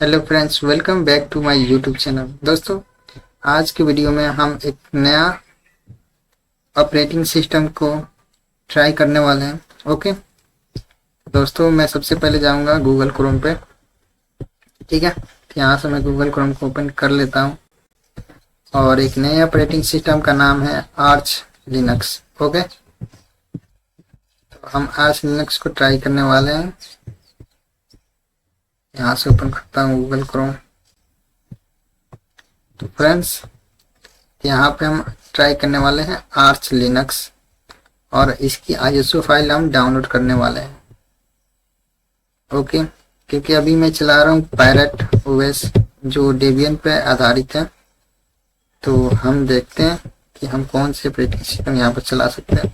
Hello friends, welcome back to my YouTube channel. दोस्तों, आज के वीडियो में हम एक नया ऑपरेटिंग सिस्टम को ट्राई करने वाले हैं। ओके दोस्तों, मैं सबसे पहले जाऊंगा गूगल क्रोम पे। ठीक है, तो यहाँ से मैं गूगल क्रोम को ओपन कर लेता हूँ और एक नए ऑपरेटिंग सिस्टम का नाम है आर्च लिनक्स। ओके, तो हम आर्च लिनक्स को ट्राई करने वाले हैं। यहाँ से ओपन करता हूँ गूगल क्रोम। तो फ्रेंड्स, यहाँ पे हम ट्राई करने वाले हैं आर्च लिनक्स और इसकी आईएसओ फाइल हम डाउनलोड करने वाले हैं। ओके, क्योंकि अभी मैं चला रहा हूँ पायरेट ओएस जो डेबियन पे आधारित है। तो हम देखते हैं कि हम कौन से ऑपरेटिंग सिस्टम यहाँ पर चला सकते हैं।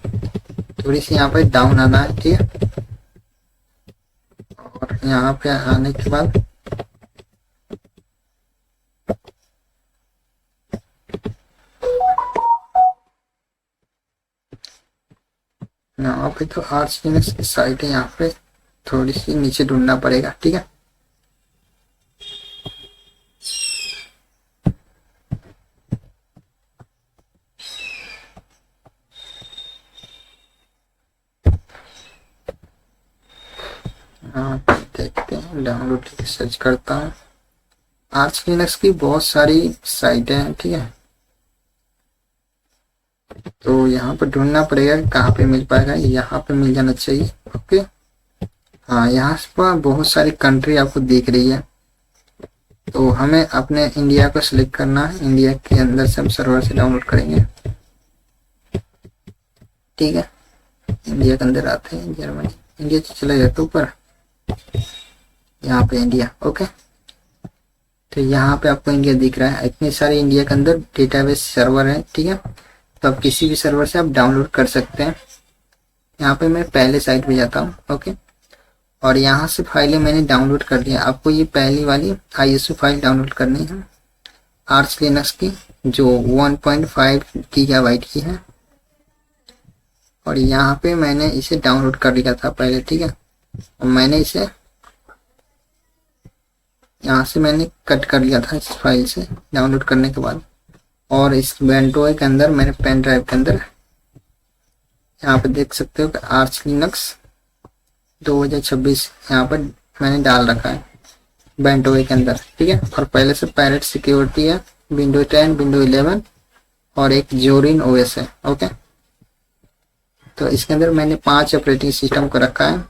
थोड़ी सी यहाँ पर डाउन आना है, ठीक है। और यहाँ पे आने के बाद यहाँ पे तो आर्च लिनक्स की साइट है, यहाँ पे थोड़ी सी नीचे ढूंढना पड़ेगा, ठीक है। यहाँ पे देखते हैं, डाउनलोड सर्च करता हूँ। आर्च लिनक्स की बहुत सारी साइटें हैं, ठीक है। तो यहाँ पर ढूंढना पड़ेगा कि कहाँ पे मिल पाएगा। यहाँ पे मिल जाना चाहिए। ओके, हाँ, यहाँ पर बहुत सारी कंट्री आपको दिख रही है। तो हमें अपने इंडिया को सिलेक्ट करना है। इंडिया के अंदर से हम सर्वर से डाउनलोड करेंगे, ठीक है। इंडिया के अंदर आते हैं, जर्मनी, इंडिया से चला जाता ऊपर, यहाँ पे इंडिया। ओके, तो यहाँ पे आपको इंडिया दिख रहा है। इतने सारे इंडिया के अंदर डेटाबेस सर्वर है, ठीक है। तो आप किसी भी सर्वर से आप डाउनलोड कर सकते हैं। यहाँ पे मैं पहले साइट पे जाता हूँ। ओके, और यहाँ से फाइलें मैंने डाउनलोड कर लिया। आपको ये पहली वाली आईएसओ फाइल डाउनलोड करनी है आर्च लिनक्स की, जो 1.5 गीगाबाइट की है। और यहाँ पे मैंने इसे डाउनलोड कर लिया था पहले, ठीक है। और मैंने इसे यहाँ से मैंने कट कर लिया था इस फाइल से डाउनलोड करने के बाद। और इस बेंटो के अंदर मैंने पेन ड्राइव के अंदर यहाँ पे देख सकते हो कि आर्च लिनक्स 2026 यहाँ पर मैंने डाल रखा है बेंटो के अंदर, ठीक है। और पहले से पायरेट सिक्योरिटी है, विंडो 10, विंडो 11 और एक जोरिन ओएस है। ओके, तो इसके अंदर मैंने 5 ऑपरेटिंग सिस्टम को रखा है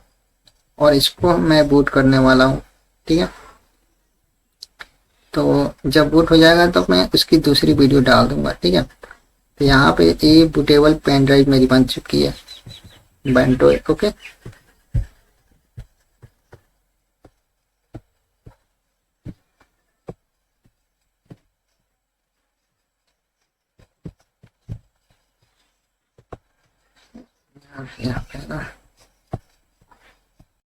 और इसको मैं बूट करने वाला हूँ, ठीक है। तो जब बूट हो जाएगा तो मैं उसकी दूसरी वीडियो डाल दूंगा, ठीक है। तो यहाँ पे ये बूटेबल पेन ड्राइव मेरी बन चुकी है, बेंटो। ओके, यहाँ पे ना